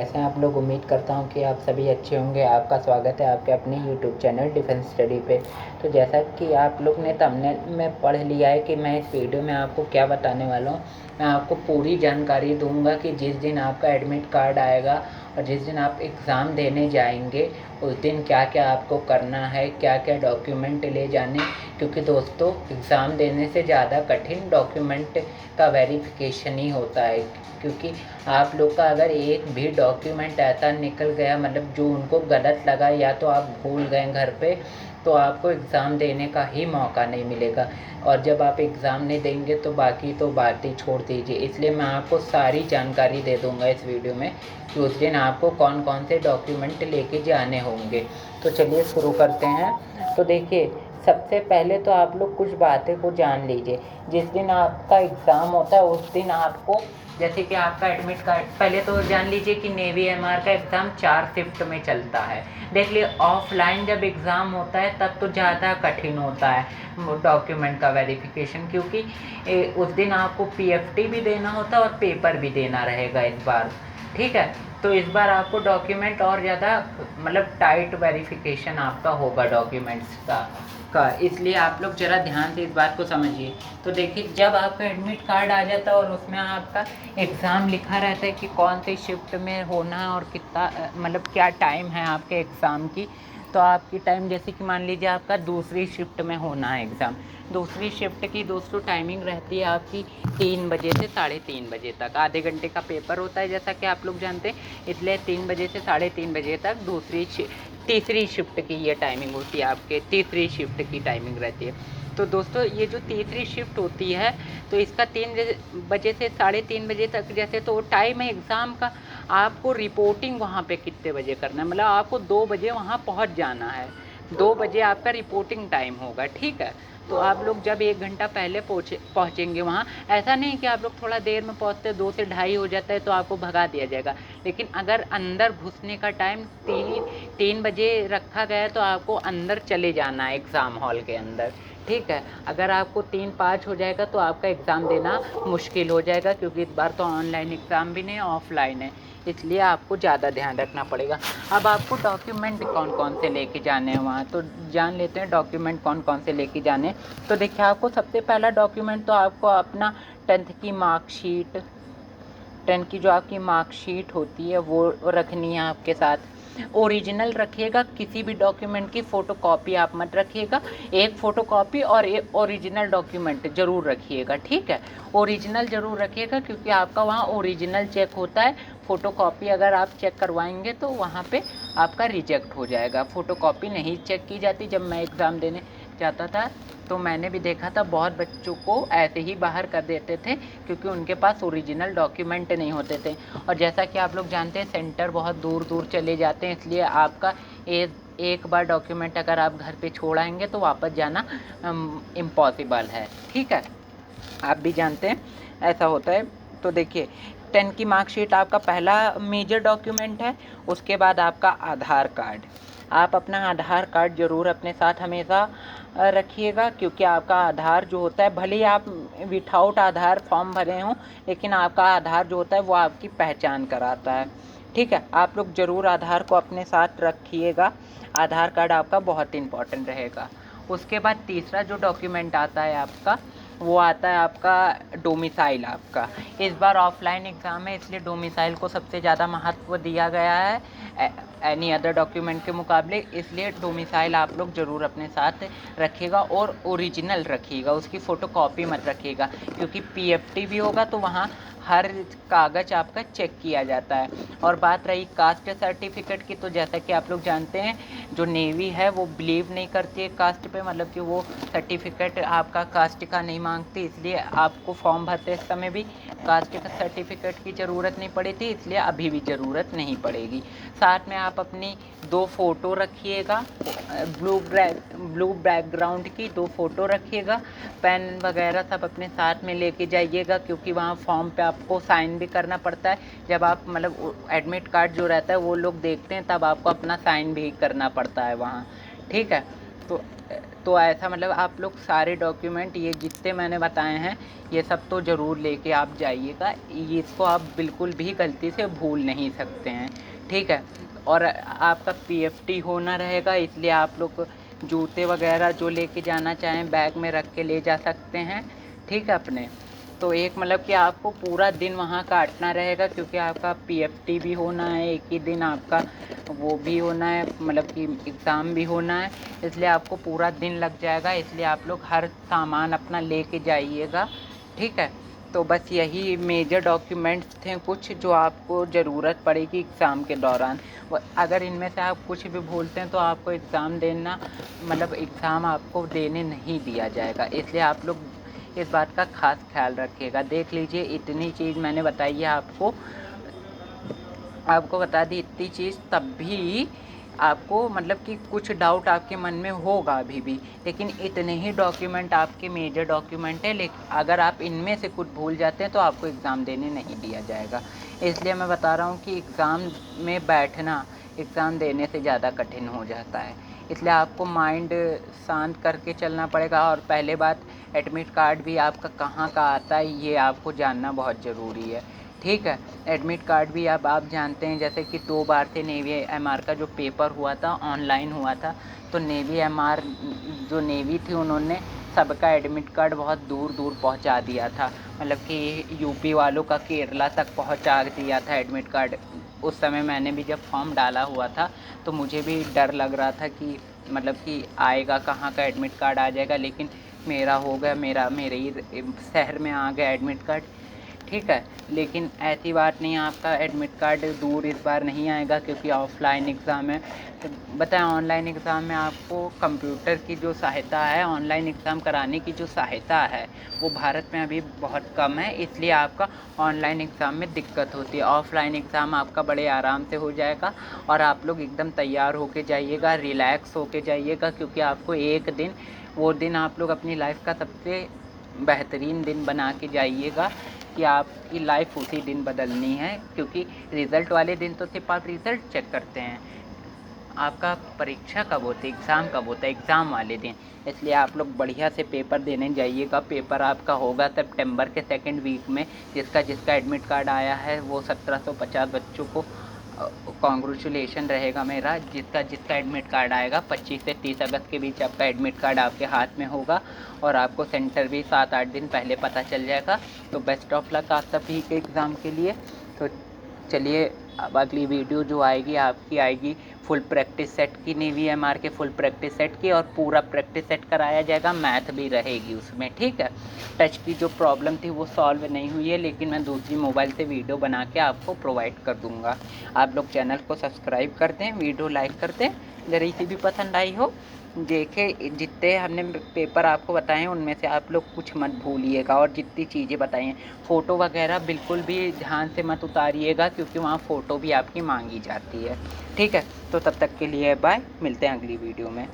ऐसे आप लोग उम्मीद करता हूँ कि आप सभी अच्छे होंगे। आपका स्वागत है आपके अपने यूट्यूब चैनल डिफेंस स्टडी पे। तो जैसा कि आप लोग ने थंबनेल में पढ़ लिया है कि मैं इस वीडियो में आपको क्या बताने वाला हूँ। मैं आपको पूरी जानकारी दूंगा कि जिस दिन आपका एडमिट कार्ड आएगा और जिस दिन आप एग्ज़ाम देने जाएंगे उस दिन क्या क्या आपको करना है, क्या क्या डॉक्यूमेंट ले जाने। क्योंकि दोस्तों एग्ज़ाम देने से ज़्यादा कठिन डॉक्यूमेंट का वेरिफिकेशन ही होता है। क्योंकि आप लोग का अगर एक भी डॉक्यूमेंट ऐसा निकल गया, मतलब जो उनको गलत लगा या तो आप भूल गए घर पे, तो आपको एग्ज़ाम देने का ही मौका नहीं मिलेगा। और जब आप एग्ज़ाम नहीं देंगे तो बाकी तो बात ही छोड़ दीजिए। इसलिए मैं आपको सारी जानकारी दे दूँगा इस वीडियो में कि उस दिन आपको कौन कौन से डॉक्यूमेंट लेके जाने होंगे। तो चलिए शुरू करते हैं। तो देखिए, सबसे पहले तो आप लोग कुछ बातें को जान लीजिए। जिस दिन आपका एग्ज़ाम होता है उस दिन आपको, जैसे कि आपका एडमिट कार्ड, पहले तो जान लीजिए कि नेवी एमआर का एग्ज़ाम 4 शिफ्ट में चलता है। देख लिए, ऑफलाइन जब एग्ज़ाम होता है तब तो ज़्यादा कठिन होता है डॉक्यूमेंट का वेरिफिकेशन, क्योंकि उस दिन आपको पीएफटी भी देना होता है और पेपर भी देना रहेगा इस बार। ठीक है, तो इस बार आपको डॉक्यूमेंट और ज़्यादा, मतलब टाइट वेरिफिकेशन आपका होगा डॉक्यूमेंट्स का। इसलिए आप लोग ज़रा ध्यान से इस बात को समझिए। तो देखिए, जब आपका एडमिट कार्ड आ जाता है और उसमें आपका एग्ज़ाम लिखा रहता है कि कौन सी शिफ्ट में होना है और कितना, मतलब क्या टाइम है आपके एग्ज़ाम की। तो आपकी टाइम, जैसे कि मान लीजिए आपका दूसरी शिफ्ट में होना है एग्ज़ाम। दूसरी शिफ्ट की दोस्तों टाइमिंग रहती है आपकी 3 बजे से 3:30 बजे तक। आधे घंटे का पेपर होता है जैसा कि आप लोग जानते हैं, इसलिए 3 बजे से 3:30 बजे तक तीसरी शिफ्ट की ये टाइमिंग होती है। आपके तीसरी शिफ्ट की टाइमिंग रहती है। तो दोस्तों, ये जो तीसरी शिफ्ट होती है तो इसका 3 बजे से 3:30 बजे तक जैसे तो टाइम है एग्ज़ाम का। आपको रिपोर्टिंग वहाँ पे कितने बजे करना है, मतलब आपको 2 बजे वहाँ पहुँच जाना है। 2 बजे आपका रिपोर्टिंग टाइम होगा। ठीक है, तो आप लोग जब 1 घंटा पहले पहुँचेंगे वहाँ, ऐसा नहीं कि आप लोग थोड़ा देर में पहुँचते 2 से ढाई हो जाता है तो आपको भगा दिया जाएगा। लेकिन अगर अंदर घुसने का टाइम 3 बजे रखा गया है तो आपको अंदर चले जाना है एग्ज़ाम हॉल के अंदर। ठीक है, अगर आपको 3-5 हो जाएगा तो आपका एग्ज़ाम देना मुश्किल हो जाएगा, क्योंकि इस बार तो ऑनलाइन एग्ज़ाम भी नहीं है, ऑफलाइन है। इसलिए आपको ज़्यादा ध्यान रखना पड़ेगा। अब आपको डॉक्यूमेंट कौन कौन से लेके जाने हैं वहाँ, तो जान लेते हैं डॉक्यूमेंट कौन कौन से लेके जाने हैं। तो देखिए, आपको सबसे पहला डॉक्यूमेंट तो आपको अपना 10th की मार्कशीट, 10 की जो आपकी मार्कशीट होती है वो रखनी है आपके साथ। ओरिजिनल रखिएगा, किसी भी डॉक्यूमेंट की फ़ोटोकॉपी आप मत रखिएगा। एक फ़ोटोकॉपी और एक ओरिजिनल डॉक्यूमेंट ज़रूर रखिएगा। ठीक है, ओरिजिनल ज़रूर रखिएगा क्योंकि आपका वहाँ ओरिजिनल चेक होता है। फ़ोटोकॉपी अगर आप चेक करवाएंगे तो वहाँ पे आपका रिजेक्ट हो जाएगा। फ़ोटोकॉपी नहीं चेक की जाती। जब मैं एग्ज़ाम देने जाता था तो मैंने भी देखा था बहुत बच्चों को ऐसे ही बाहर कर देते थे, क्योंकि उनके पास ओरिजिनल डॉक्यूमेंट नहीं होते थे। और जैसा कि आप लोग जानते हैं, सेंटर बहुत दूर दूर चले जाते हैं, इसलिए आपका एक बार डॉक्यूमेंट अगर आप घर पे छोड़ आएंगे तो वापस जाना इम्पॉसिबल है। ठीक है, आप भी जानते हैं ऐसा होता है। तो देखिए, 10 की मार्कशीट आपका पहला मेजर डॉक्यूमेंट है। उसके बाद आपका आधार कार्ड। आप अपना आधार कार्ड ज़रूर अपने साथ हमेशा रखिएगा, क्योंकि आपका आधार जो होता है, भले ही आप विथआउट आधार फॉर्म भरे हों, लेकिन आपका आधार जो होता है वो आपकी पहचान कराता है। ठीक है, आप लोग ज़रूर आधार को अपने साथ रखिएगा। आधार कार्ड आपका बहुत इम्पॉर्टेंट रहेगा। उसके बाद तीसरा जो डॉक्यूमेंट आता है आपका, वो आता है आपका डोमिसाइल आपका। इस बार ऑफलाइन एग्ज़ाम है, इसलिए डोमिसाइल को सबसे ज़्यादा महत्व दिया गया है एनी अदर डॉक्यूमेंट के मुकाबले। इसलिए डोमिसाइल आप लोग ज़रूर अपने साथ रखिएगा और ओरिजिनल रखिएगा, उसकी फ़ोटोकॉपी मत रखिएगा, क्योंकि पीएफटी भी होगा तो वहाँ हर कागज़ आपका चेक किया जाता है। और बात रही कास्ट सर्टिफिकेट की, तो जैसा कि आप लोग जानते हैं, जो नेवी है वो बिलीव नहीं करती है कास्ट पे, मतलब कि वो सर्टिफिकेट आपका कास्ट का नहीं मांगती। इसलिए आपको फॉर्म भरते समय भी कास्ट का सर्टिफिकेट की ज़रूरत नहीं पड़ी थी, इसलिए अभी भी ज़रूरत नहीं पड़ेगी। साथ में आप अपनी 2 फ़ोटो रखिएगा, ब्लू बैकग्राउंड की 2 फ़ोटो रखिएगा। पेन वगैरह सब अपने साथ में लेके जाइएगा, क्योंकि वहाँ फॉर्म पे आपको साइन भी करना पड़ता है। जब आप, मतलब एडमिट कार्ड जो रहता है वो लोग देखते हैं, तब आपको अपना साइन भी करना पड़ता है वहाँ। ठीक है, तो तो ऐसा मतलब आप लोग सारे डॉक्यूमेंट ये जितने मैंने बताए हैं ये सब तो ज़रूर लेके आप जाइएगा। इसको आप बिल्कुल भी गलती से भूल नहीं सकते हैं, ठीक है। और आपका पीएफटी होना रहेगा, इसलिए आप लोग जूते वगैरह जो लेके जाना चाहें बैग में रख के ले जा सकते हैं, ठीक है अपने। तो एक मतलब कि आपको पूरा दिन वहाँ काटना रहेगा, क्योंकि आपका पीएफटी भी होना है, एक ही दिन आपका वो भी होना है, मतलब कि एग्ज़ाम भी होना है, इसलिए आपको पूरा दिन लग जाएगा। इसलिए आप लोग हर सामान अपना लेके जाइएगा, ठीक है। तो बस यही मेजर डॉक्यूमेंट्स थे कुछ जो आपको ज़रूरत पड़ेगी एग्ज़ाम के दौरान। अगर इनमें से आप कुछ भी भूलते हैं तो आपको एग्ज़ाम देना मतलब एग्ज़ाम आपको देने नहीं दिया जाएगा, इसलिए आप लोग इस बात का खास ख्याल रखिएगा। देख लीजिए इतनी चीज़ मैंने बताई है आपको बता दी इतनी चीज़, तब भी आपको मतलब कि कुछ डाउट आपके मन में होगा अभी भी, लेकिन इतने ही डॉक्यूमेंट आपके मेजर डॉक्यूमेंट है। लेकिन अगर आप इनमें से कुछ भूल जाते हैं तो आपको एग्ज़ाम देने नहीं दिया जाएगा। इसलिए मैं बता रहा हूँ कि एग्ज़ाम में बैठना एग्ज़ाम देने से ज़्यादा कठिन हो जाता है, इसलिए आपको माइंड शांत करके चलना पड़ेगा। और पहले बात, एडमिट कार्ड भी आपका कहाँ का आता है ये आपको जानना बहुत ज़रूरी है, ठीक है। एडमिट कार्ड भी अब आप जानते हैं, जैसे कि 2 बार से नेवी एमआर का जो पेपर हुआ था ऑनलाइन हुआ था, तो नेवी एमआर जो नेवी थी उन्होंने सबका एडमिट कार्ड बहुत दूर दूर पहुंचा दिया था, मतलब कि यूपी वालों का केरला तक पहुंचा दिया था एडमिट कार्ड। उस समय मैंने भी जब फॉर्म डाला हुआ था तो मुझे भी डर लग रहा था कि मतलब कि आएगा कहाँ का एडमिट कार्ड आ जाएगा, लेकिन मेरा हो गया, मेरे ही शहर में आ गया एडमिट कार्ड, ठीक है। लेकिन ऐसी बात नहीं है, आपका एडमिट कार्ड दूर इस बार नहीं आएगा, क्योंकि ऑफलाइन एग्ज़ाम है। तो बताएं, ऑनलाइन एग्ज़ाम में आपको कंप्यूटर की जो सहायता है, ऑनलाइन एग्ज़ाम कराने की जो सहायता है वो भारत में अभी बहुत कम है, इसलिए आपका ऑनलाइन एग्ज़ाम में दिक्कत होती है। ऑफलाइन एग्ज़ाम आपका बड़े आराम से हो जाएगा और आप लोग एकदम तैयार होके जाइएगा, रिलैक्स होके जाइएगा, क्योंकि आपको एक दिन वो दिन आप लोग अपनी लाइफ का सबसे बेहतरीन दिन बना के जाइएगा कि आपकी लाइफ उसी दिन बदलनी है। क्योंकि रिज़ल्ट वाले दिन तो सिर्फ आप रिज़ल्ट चेक करते हैं, आपका परीक्षा कब होती है, एग्ज़ाम कब होता है, एग्ज़ाम वाले दिन। इसलिए आप लोग बढ़िया से पेपर देने जाइएगा। पेपर आपका होगा सितंबर के सेकेंड वीक में। जिसका जिसका एडमिट कार्ड आया है वो 1750 बच्चों को कॉन्ग्रेचुलेशन रहेगा मेरा। जिसका जिसका एडमिट कार्ड आएगा 25 से 30 अगस्त के बीच आपका एडमिट कार्ड आपके हाथ में होगा, और आपको सेंटर भी 7-8 दिन पहले पता चल जाएगा। तो बेस्ट ऑफ लक आप सभी के एग्ज़ाम के लिए। तो चलिए, अब अगली वीडियो जो आएगी आपकी आएगी फुल प्रैक्टिस सेट की, नेवी एमआर के फुल प्रैक्टिस सेट की, और पूरा प्रैक्टिस सेट कराया जाएगा, मैथ भी रहेगी उसमें, ठीक है। टच की जो प्रॉब्लम थी वो सॉल्व नहीं हुई है, लेकिन मैं दूसरी मोबाइल से वीडियो बना के आपको प्रोवाइड कर दूँगा। आप लोग चैनल को सब्सक्राइब कर दें, वीडियो लाइक कर दें, अगर इसी भी पसंद आई हो। देखें, जितने हमने पेपर आपको बताए हैं उनमें से आप लोग कुछ मत भूलिएगा, और जितनी चीज़ें बताई हैं फ़ोटो वगैरह बिल्कुल भी ध्यान से मत उतारिएगा, क्योंकि वहाँ फ़ोटो भी आपकी मांगी जाती है, ठीक है। तो तब तक के लिए बाय, मिलते हैं अगली वीडियो में।